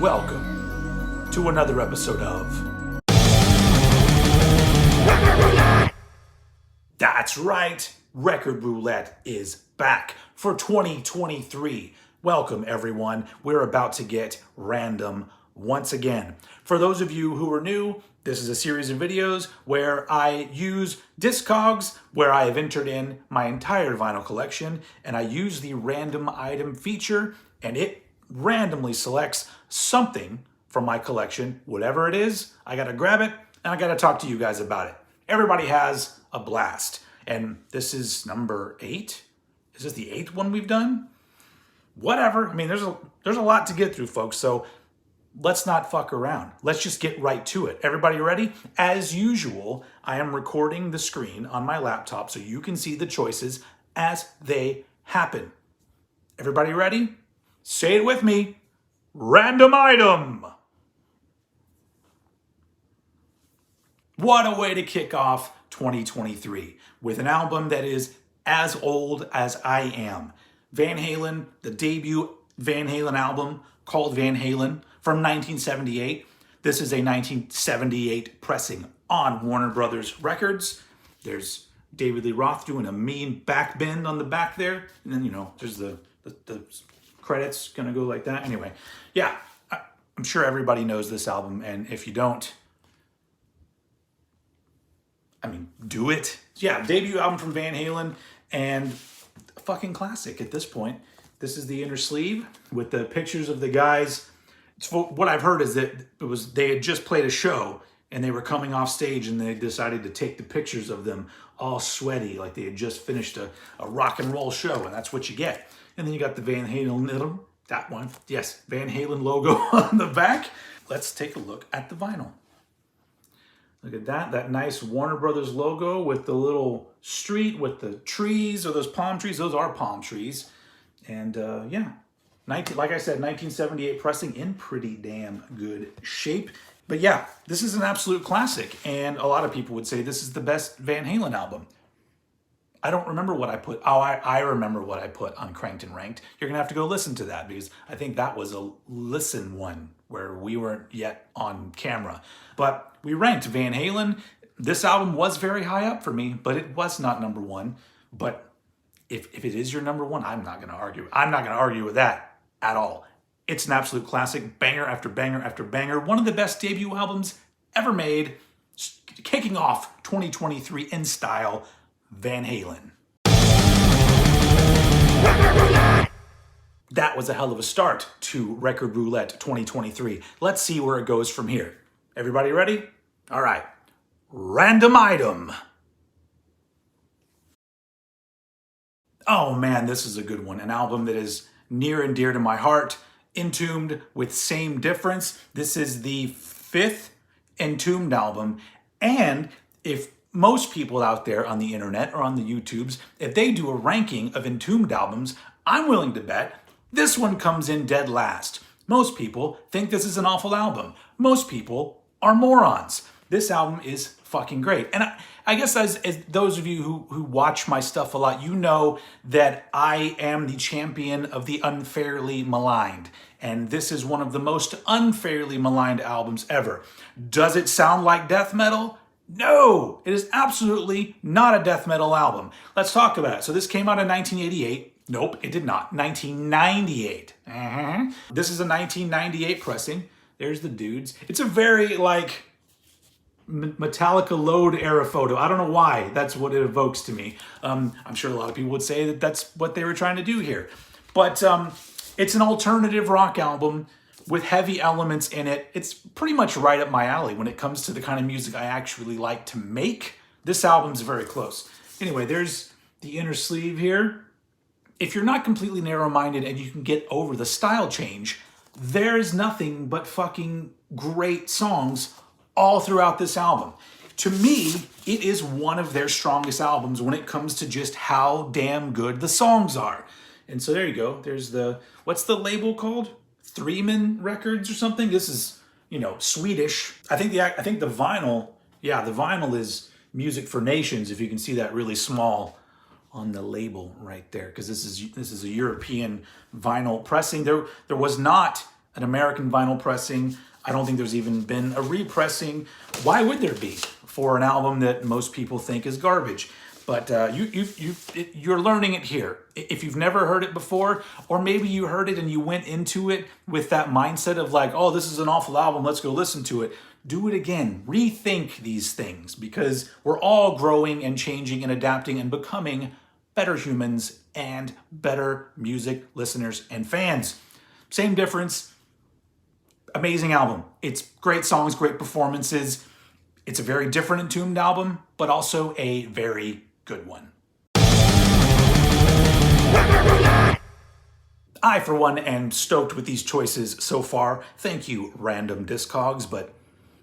Welcome to another episode of That's right, Record Roulette is back for 2023. Welcome everyone. We're about to get random once again. For those of you who are new, this is a series of videos where I use Discogs, where I have entered in my entire vinyl collection, and I use the random item feature, and it randomly selects something from my collection. Whatever it is, I gotta grab it, and I gotta talk to you guys about it. Everybody has a blast. And this is number 8. Is this the 8th one we've done? Whatever. I mean, there's a lot to get through, folks, so let's not fuck around. Let's just get right to it. Everybody ready? As usual, I am recording the screen on my laptop so you can see the choices as they happen. Everybody ready? Say it with me. Random item. What a way to kick off 2023 with an album that is as old as I am. Van Halen, the debut Van Halen album called Van Halen from 1978. This is a 1978 pressing on Warner Brothers Records. There's David Lee Roth doing a mean back bend on the back there. And then, you know, there's the credits gonna go like that. Anyway, yeah, I'm sure everybody knows this album. And if you don't, I mean, do it. Yeah, debut album from Van Halen and a fucking classic at this point. This is the inner sleeve with the pictures of the guys. What I've heard is that they had just played a show and they were coming off stage and they decided to take the pictures of them all sweaty like they had just finished a rock and roll show, and that's what you get. And then you got the Van Halen, that one, yes, Van Halen logo on the back. Let's take a look at the vinyl. Look at that nice Warner Brothers logo with the little street with the trees, or those palm trees. Those are palm trees. And yeah, like I said, 1978 pressing in pretty damn good shape. But yeah, this is an absolute classic. And a lot of people would say this is the best Van Halen album. I don't remember what I put. Oh, I remember what I put on Cranked and Ranked. You're going to have to go listen to that because I think that was a listen one where we weren't yet on camera. But we ranked Van Halen. This album was very high up for me, but it was not number one. But if it is your number one, I'm not going to argue. I'm not going to argue with that at all. It's an absolute classic, banger after banger after banger. One of the best debut albums ever made, kicking off 2023 in style. Van Halen. That was a hell of a start to Record Roulette 2023. Let's see where it goes from here. Everybody ready? All right. Random item. Oh man, this is a good one. An album that is near and dear to my heart. Entombed with Same Difference. This is the 5th Entombed album. And if most people out there on the internet or on the YouTubes, if they do a ranking of Entombed albums, I'm willing to bet this one comes in dead last. Most people think this is an awful album. Most people are morons. This album is fucking great. And I guess as those of you who watch my stuff a lot, you know that I am the champion of the unfairly maligned. And this is one of the most unfairly maligned albums ever. Does it sound like death metal? No, it is absolutely not a death metal album. Let's talk about it. So this came out in 1988. Nope, it did not. 1998. This is a 1998 pressing. There's the dudes. It's a very like Metallica Load era photo. I don't know why. That's what it evokes to me. I'm sure a lot of people would say that that's what they were trying to do here. But it's an alternative rock album with heavy elements in it. It's pretty much right up my alley when it comes to the kind of music I actually like to make. This album's very close. Anyway, there's the inner sleeve here. If you're not completely narrow-minded and you can get over the style change, there's nothing but fucking great songs all throughout this album. To me, it is one of their strongest albums when it comes to just how damn good the songs are. And so there you go. There's the, what's the label called? Threeman Records or something. This is, you know, Swedish. I think the vinyl, yeah, the vinyl is Music for Nations, if you can see that really small on the label right there, because this is a European vinyl pressing. There was not an American vinyl pressing. I don't think there's even been a repressing. Why would there be for an album that most people think is garbage? But you're learning it here. If you've never heard it before, or maybe you heard it and you went into it with that mindset of like, oh, this is an awful album, let's go listen to it. Do it again. Rethink these things, because we're all growing and changing and adapting and becoming better humans and better music listeners and fans. Same difference. Amazing album. It's great songs, great performances. It's a very different Entombed album, but also a very good one. I, for one, am stoked with these choices so far. Thank you, random Discogs, but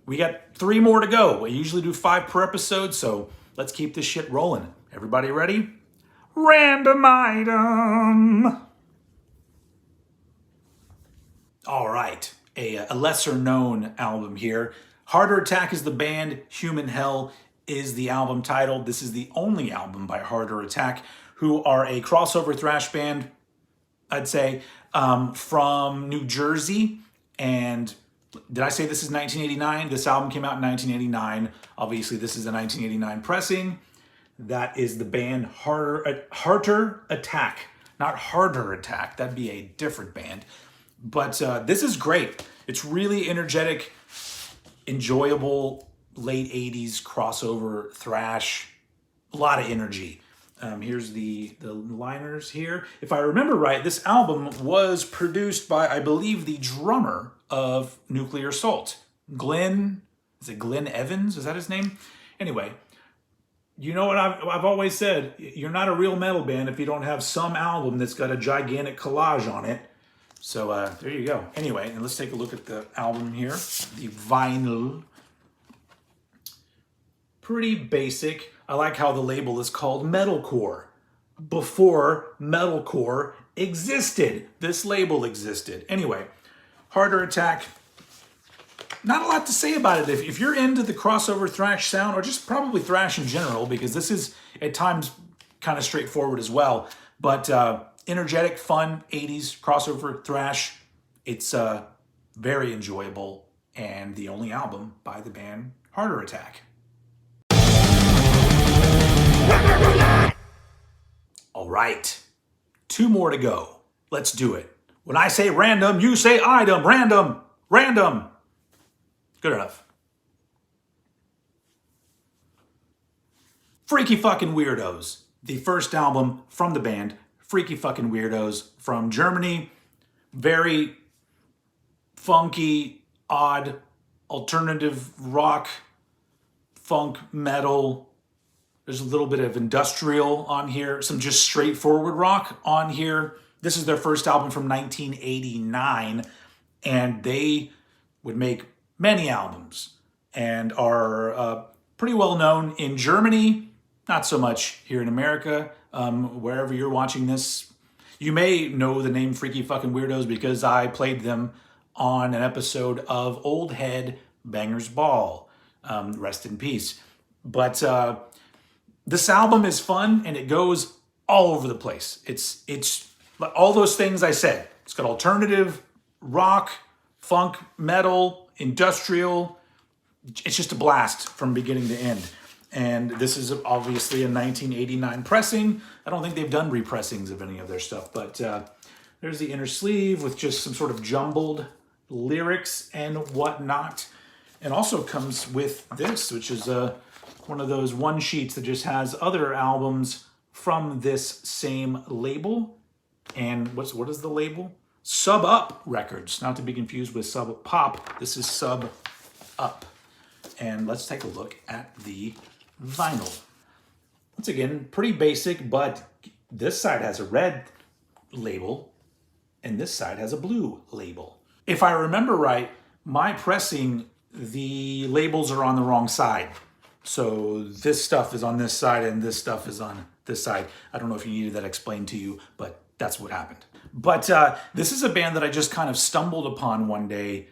we got 3 more to go. We usually do 5 per episode, so let's keep this shit rolling. Everybody ready? Random item. All right, a lesser known album here. Harder Attack is the band, Human Hell is the album title. This is the only album by Harder Attack, who are a crossover thrash band, I'd say, from New Jersey. And did I say this is 1989? This album came out in 1989. Obviously, this is a 1989 pressing. That is the band Harder Attack, not Harder Attack. That'd be a different band. But this is great. It's really energetic, enjoyable, late 80s crossover thrash. A lot of energy. Here's the liners here. If I remember right, this album was produced by, I believe, the drummer of Nuclear Assault. Is it Glenn Evans? Is that his name? Anyway, you know what I've always said, you're not a real metal band if you don't have some album that's got a gigantic collage on it. So there you go. Anyway, and let's take a look at the album here. The vinyl. Pretty basic. I like how the label is called metalcore. Before metalcore existed, this label existed. Anyway, Harder Attack. Not a lot to say about it. If you're into the crossover thrash sound, or just probably thrash in general, because this is at times kind of straightforward as well, but energetic, fun, 80s crossover thrash. It's very enjoyable, and the only album by the band Harder Attack. All right, 2 more to go. Let's do it. When I say random, you say item. Random, random. Good enough. Freaky Fucking Weirdos, the first album from the band Freaky Fucking Weirdos from Germany. Very funky, odd, alternative rock, funk, metal. There's a little bit of industrial on here, some just straightforward rock on here. This is their first album from 1989, and they would make many albums and are pretty well known in Germany, not so much here in America. Wherever you're watching this, you may know the name Freaky Fucking Weirdos because I played them on an episode of Old Head Bangers Ball. Rest in peace. But this album is fun, and it goes all over the place. It's all those things I said. It's got alternative, rock, funk, metal, industrial. It's just a blast from beginning to end. And this is obviously a 1989 pressing. I don't think they've done repressings of any of their stuff, but there's the inner sleeve with just some sort of jumbled lyrics and whatnot. And also comes with this, which is one of those one sheets that just has other albums from this same label. And what is the label? Sub Up Records, not to be confused with Sub Pop. This is Sub Up. And let's take a look at the vinyl. Once again, pretty basic, but this side has a red label and this side has a blue label. If I remember right, my pressing, the labels are on the wrong side. So this stuff is on this side and this stuff is on this side. I don't know if you needed that explained to you, but that's what happened. But this is a band that I just kind of stumbled upon one day.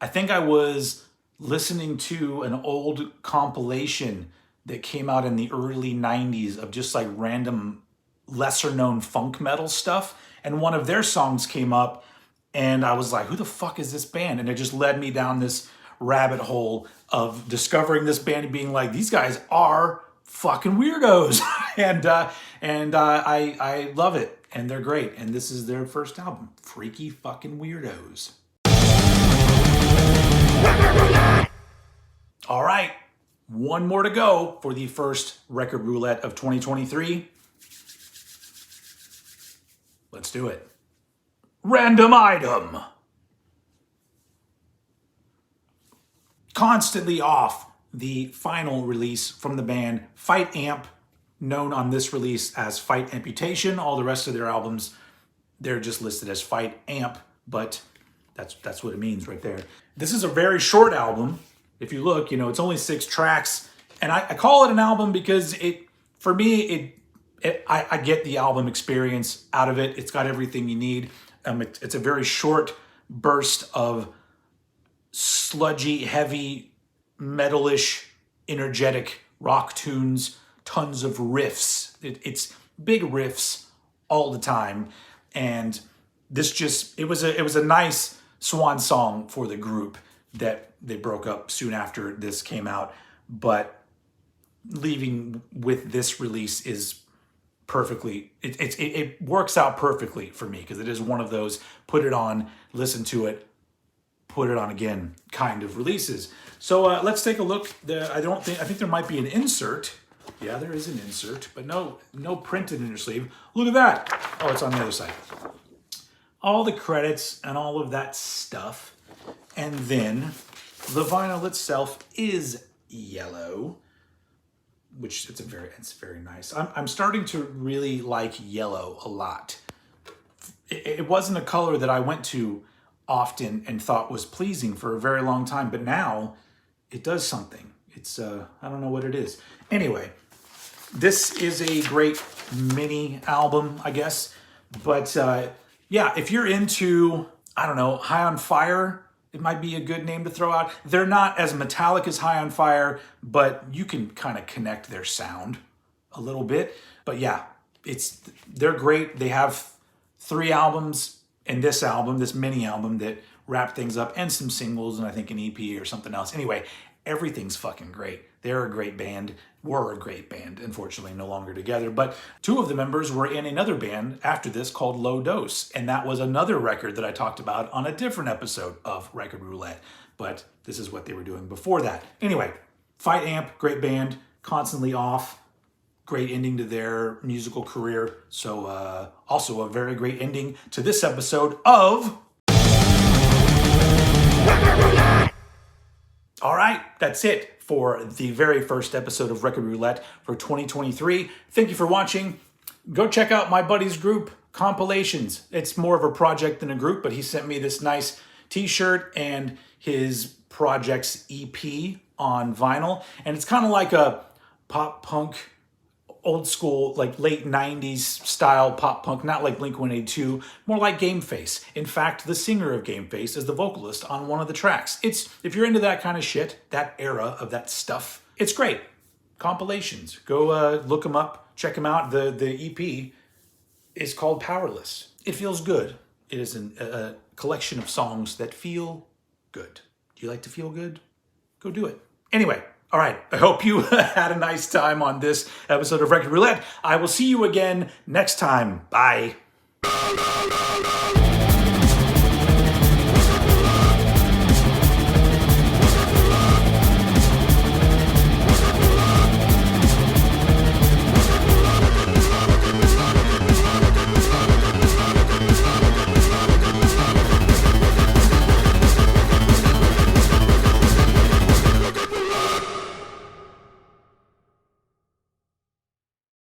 I think I was listening to an old compilation that came out in the early 90s of just like random lesser known funk metal stuff. And one of their songs came up And I was like, who the fuck is this band? And it just led me down this rabbit hole of discovering this band and being like, these guys are fucking weirdos. I love it. And they're great. And this is their first album, Freaky Fucking Weirdos. All right, one more to go for the first record roulette of 2023. Let's do it. Random item. Constantly off, the final release from the band Fight Amp, known on this release as Fight Amputation. All the rest of their albums, they're just listed as Fight Amp, but that's what it means right there. This is a very short album. If you look, it's only 6 tracks, and I call it an album because for me, I get the album experience out of it. It's got everything you need. It's a very short burst of sludgy, heavy, metalish, energetic rock tunes, tons of riffs. It's big riffs all the time, and it was a nice swan song for the group that they broke up soon after this came out, but leaving with this release is perfectly, it works out perfectly for me, because it is one of those put it on, listen to it, put it on again kind of releases. So let's take a look. I think there might be an insert. Yeah, there is an insert, but no printed in your sleeve. Look at that. Oh, it's on the other side. All the credits and all of that stuff. And then the vinyl itself is yellow, which it's very nice. I'm starting to really like yellow a lot. It wasn't a color that I went to often and thought was pleasing for a very long time, but now it does something. It's I don't know what it is. Anyway, this is a great mini album, I guess. But yeah, if you're into, I don't know, High on Fire, it might be a good name to throw out. They're not as metallic as High on Fire, but you can kind of connect their sound a little bit. But yeah, they're great. They have 3 albums and this mini album that wrap things up, and some singles, and I think an EP or something else. Anyway, everything's fucking great. They're a great band. Were a great band, unfortunately no longer together. But 2 of the members were in another band after this called Low Dose, and that was another record that I talked about on a different episode of Record Roulette. But this is what they were doing before that. Anyway, Fight Amp, great band, constantly off. Great ending to their musical career. So also a very great ending to this episode of... All right, that's it for the very first episode of Record Roulette for 2023. Thank you for watching. Go check out my buddy's group, Compilations. It's more of a project than a group, but he sent me this nice t-shirt and his project's EP on vinyl. And it's kind of like a pop punk, old school, like late 90s style pop punk, not like Blink-182, more like Game Face. In fact, the singer of Game Face is the vocalist on one of the tracks. If you're into that kind of shit, that era of that stuff, it's great. Compilations. Go look them up, check them out. The EP is called Powerless. It feels good. It is a collection of songs that feel good. Do you like to feel good? Go do it. Anyway. All right, I hope you had a nice time on this episode of Record Roulette. I will see you again next time. Bye.